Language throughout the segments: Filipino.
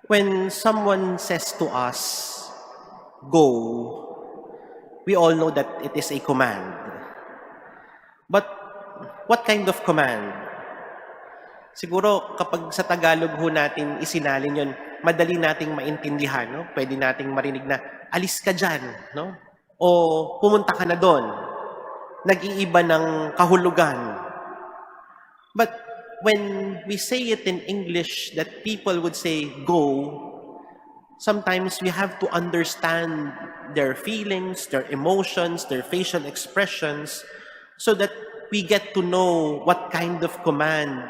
When someone says to us, go, we all know that it is a command. But what kind of command? Siguro kapag sa Tagalog ho natin isinalin yon, madali nating maintindihan, no? Pwede nating marinig na, alis ka dyan, no? O pumunta ka na doon. Nag-iiba ng kahulugan. But when we say it in English that people would say, go, sometimes we have to understand their feelings, their emotions, their facial expressions, so that we get to know what kind of command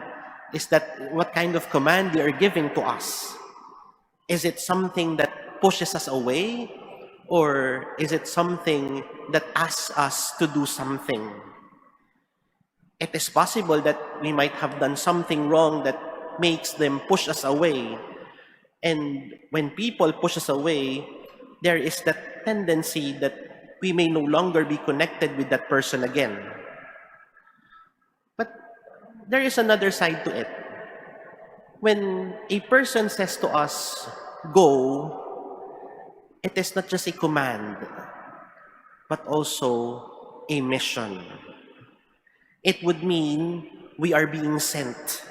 they are giving to us. Is it something that pushes us away? Or is it something that asks us to do something? It is possible that we might have done something wrong that makes them push us away. And when people push us away, there is that tendency that we may no longer be connected with that person again. But there is another side to it. When a person says to us, go, it is not just a command, but also a mission. It would mean we are being sent.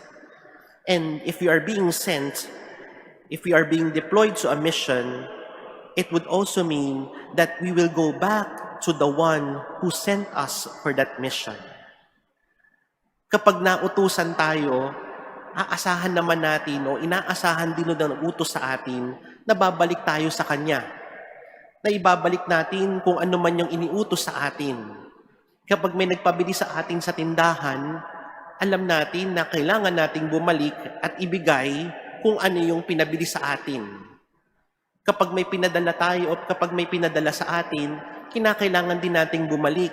And if we are being sent, if we are being deployed to a mission, it would also mean that we will go back to the one who sent us for that mission. Kapag nautusan tayo, aasahan naman natin o inaasahan din ng utos sa atin na babalik tayo sa Kanya. Na ibabalik natin kung ano man yung iniutos sa atin. Kapag may nagpabili sa atin sa tindahan, alam natin na kailangan nating bumalik at ibigay kung ano yung pinabili sa atin. Kapag may pinadala tayo o kapag may pinadala sa atin, kinakailangan din nating bumalik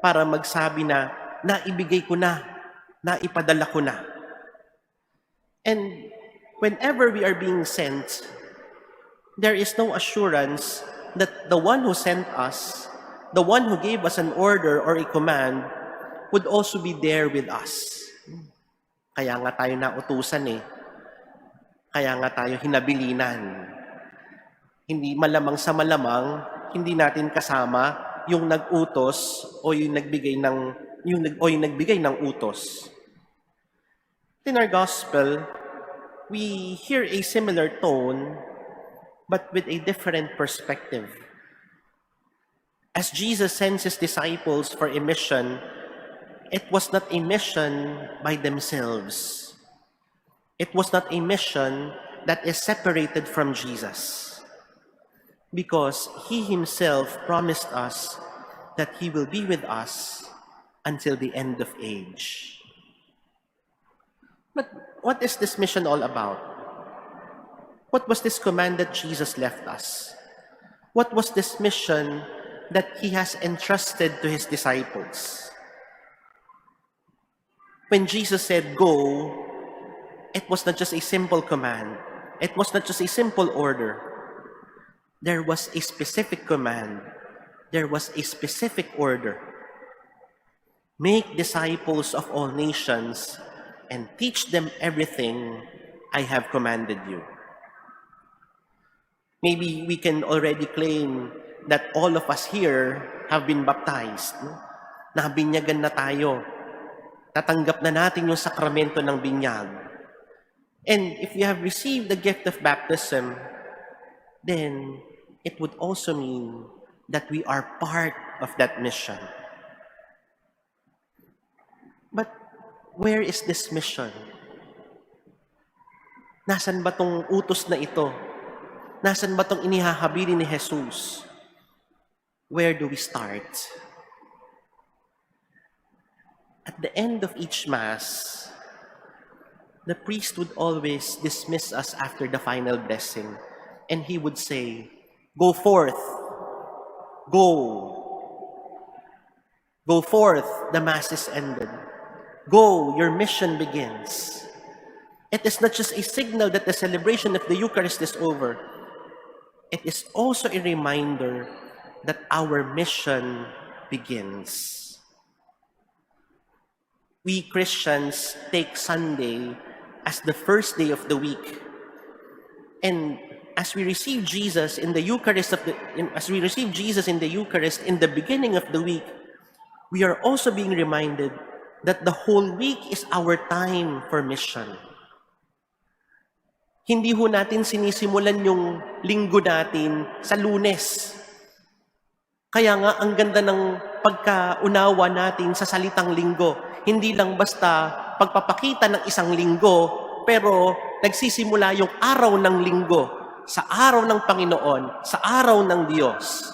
para magsabi na naibigay ko na, naipadala ko na. And whenever we are being sent, there is no assurance that the one who sent us, the one who gave us an order or a command, would also be there with us. Kaya nga tayo nautusan eh. Kaya nga tayo hinabilinan. Hindi malamang sa malamang, hindi natin kasama yung nag-utos o yung nagbigay ng utos. In our gospel, we hear a similar tone, but with a different perspective. As Jesus sends his disciples for a mission, it was not a mission by themselves. It was not a mission that is separated from Jesus, because he himself promised us that he will be with us until the end of age. But what is this mission all about? What was this command that Jesus left us? What was this mission that he has entrusted to his disciples? When Jesus said, go, it was not just a simple command. It was not just a simple order. There was a specific command. There was a specific order. Make disciples of all nations and teach them everything I have commanded you. Maybe we can already claim that all of us here have been baptized. No? Nabinyagan na tayo. Natanggap na natin yung sakramento ng binyag. And if you have received the gift of baptism, then it would also mean that we are part of that mission. But where is this mission? Nasaan ba tong utos na ito? Nasaan ba tong inihahabili ni Jesus? Where do we start? At the end of each Mass, the priest would always dismiss us after the final blessing, and he would say, go forth, go. Go forth, the Mass is ended. Go, your mission begins. It is not just a signal that the celebration of the Eucharist is over. It is also a reminder that our mission begins. We Christians take Sunday as the first day of the week. And as we receive Jesus in the Eucharist as we receive Jesus in the Eucharist in the beginning of the week, we are also being reminded that the whole week is our time for mission. Hindi ho natin sinisimulan yung linggo natin sa Lunes. Kaya nga, ang ganda ng pagkaunawa natin sa salitang linggo. Hindi lang basta pagpapakita ng isang linggo, pero nagsisimula yung araw ng linggo, sa araw ng Panginoon, sa araw ng Diyos.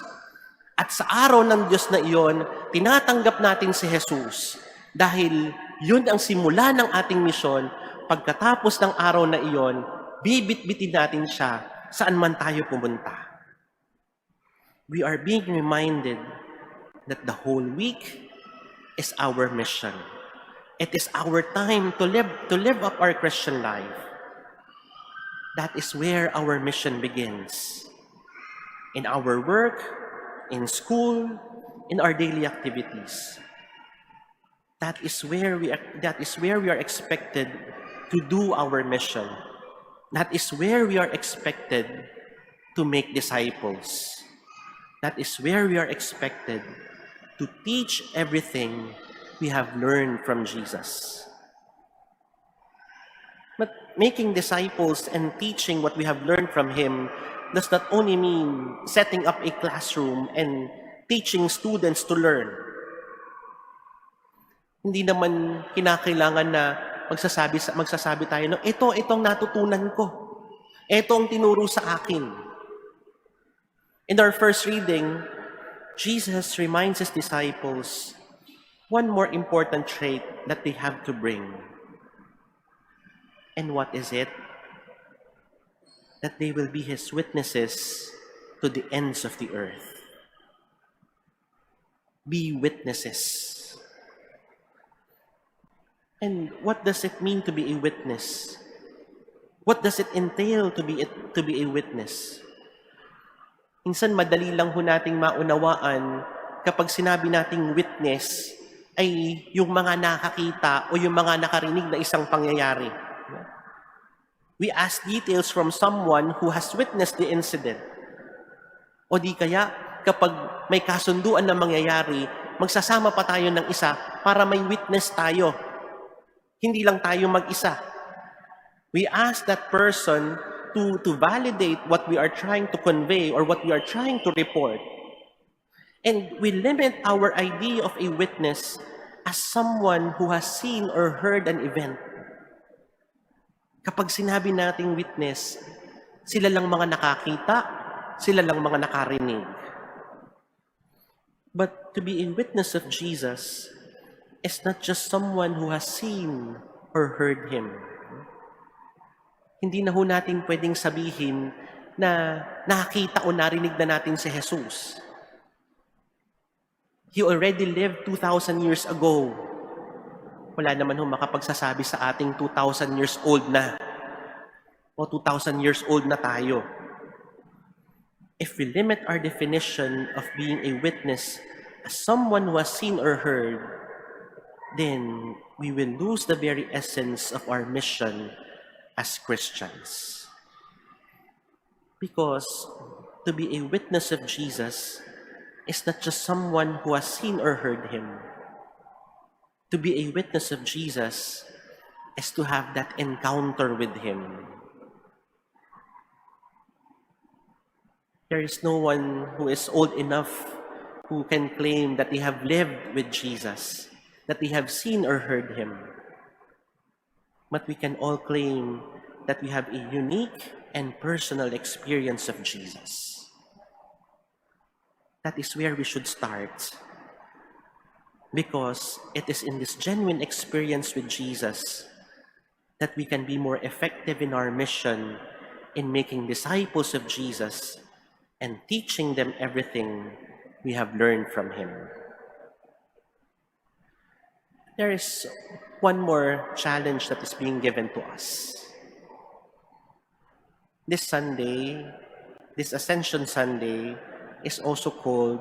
At sa araw ng Diyos na iyon, tinatanggap natin si Jesus dahil yun ang simula ng ating misyon. Pagkatapos ng araw na iyon, bibit-bitin natin siya saan man tayo pumunta. We are being reminded that the whole week is our mission. It is our time to live up our Christian life. That is where our mission begins. In our work, in school, in our daily activities. That is where we are expected to do our mission. That is where we are expected to make disciples. That is where we are expected to teach everything we have learned from Jesus. But making disciples and teaching what we have learned from Him does not only mean setting up a classroom and teaching students to learn. Hindi naman kinakailangan na magsasabi tayo, no, itong natutunan ko. Ito ang tinuro sa akin. In our first reading, Jesus reminds His disciples one more important trait that they have to bring. And what is it? That they will be His witnesses to the ends of the earth. Be witnesses. And what does it mean to be a witness? What does it entail to be a witness? Minsan madali lang ho nating maunawaan kapag sinabi nating witness ay yung mga nakakita o yung mga nakarinig na isang pangyayari. We ask details from someone who has witnessed the incident. O di kaya kapag may kasunduan na mangyayari, magsasama pa tayo ng isa para may witness tayo. Hindi lang tayo mag-isa. We ask that person to validate what we are trying to convey or what we are trying to report. And we limit our idea of a witness as someone who has seen or heard an event. Kapag sinabi nating witness, sila lang mga nakakita, sila lang mga nakarinig. But to be a witness of Jesus is not just someone who has seen or heard Him. Hindi na ho natin pwedeng sabihin na nakakita o narinig na natin si Jesus. He already lived 2,000 years ago. Wala naman ho makapagsasabi sa ating 2,000 years old na o 2,000 years old na tayo. If we limit our definition of being a witness as someone who has seen or heard, then we will lose the very essence of our mission as Christians. Because to be a witness of Jesus is not just someone who has seen or heard Him. To be a witness of Jesus is to have that encounter with Him. There is no one who is old enough who can claim that they have lived with Jesus, that they have seen or heard Him. But we can all claim that we have a unique and personal experience of Jesus. That is where we should start. Because it is in this genuine experience with Jesus that we can be more effective in our mission in making disciples of Jesus and teaching them everything we have learned from Him. There is one more challenge that is being given to us. This Sunday, this Ascension Sunday, is also called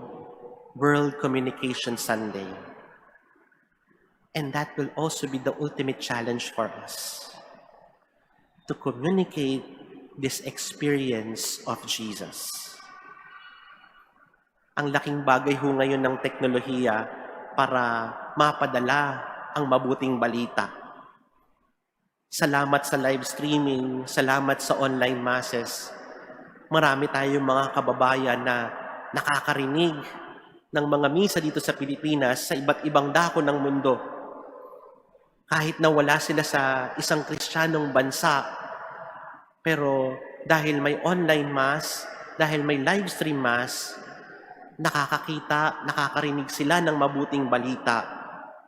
World Communication Sunday. And that will also be the ultimate challenge for us. To communicate this experience of Jesus. Ang laking bagay ho ngayon ng teknolohiya para mapadala ang mabuting balita. Salamat sa live streaming, salamat sa online masses. Marami tayong mga kababayan na nakakarinig ng mga misa dito sa Pilipinas sa iba't ibang dako ng mundo. Kahit na wala sila sa isang Kristiyanong bansa, pero dahil may online mass, dahil may live stream mass, nakakakita, nakakarinig sila ng mabuting balita.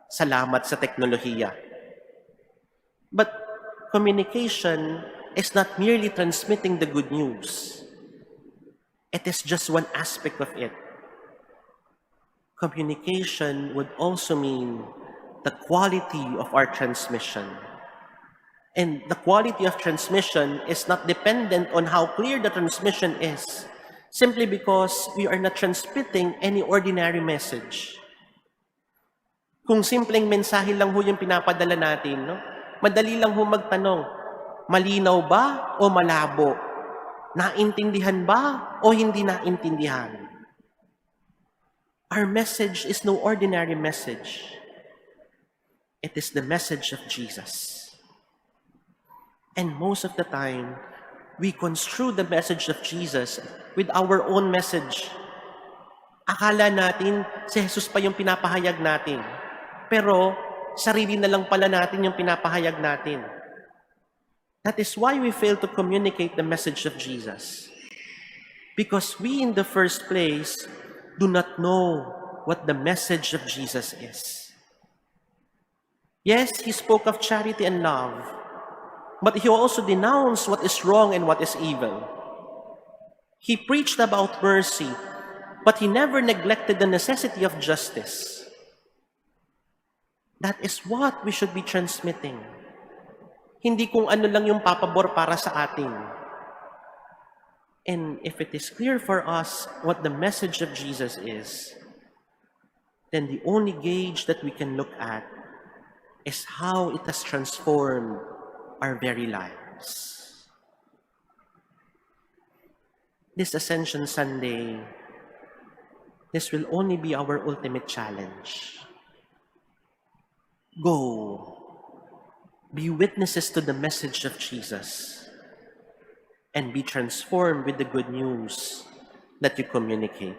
Salamat sa teknolohiya. But communication is not merely transmitting the good news. It is just one aspect of it. Communication would also mean the quality of our transmission. And the quality of transmission is not dependent on how clear the transmission is, simply because we are not transmitting any ordinary message. Kung simpleng mensahe lang ho yung pinapadala natin, no? Madali lang ho magtanong, malinaw ba o malabo? Naintindihan ba o hindi naintindihan? Our message is no ordinary message. It is the message of Jesus. And most of the time, we construe the message of Jesus with our own message. Akala natin si Jesus pa yung pinapahayag natin. Pero sarili na lang pala natin yung pinapahayag natin. That is why we fail to communicate the message of Jesus. Because we in the first place do not know what the message of Jesus is. Yes, he spoke of charity and love, but he also denounced what is wrong and what is evil. He preached about mercy, but he never neglected the necessity of justice. That is what we should be transmitting. Hindi kung ano lang yung papabor para sa atin. And if it is clear for us what the message of Jesus is, then the only gauge that we can look at is how it has transformed our very lives. This Ascension Sunday, this will only be our ultimate challenge. Go, be witnesses to the message of Jesus, and be transformed with the good news that you communicate.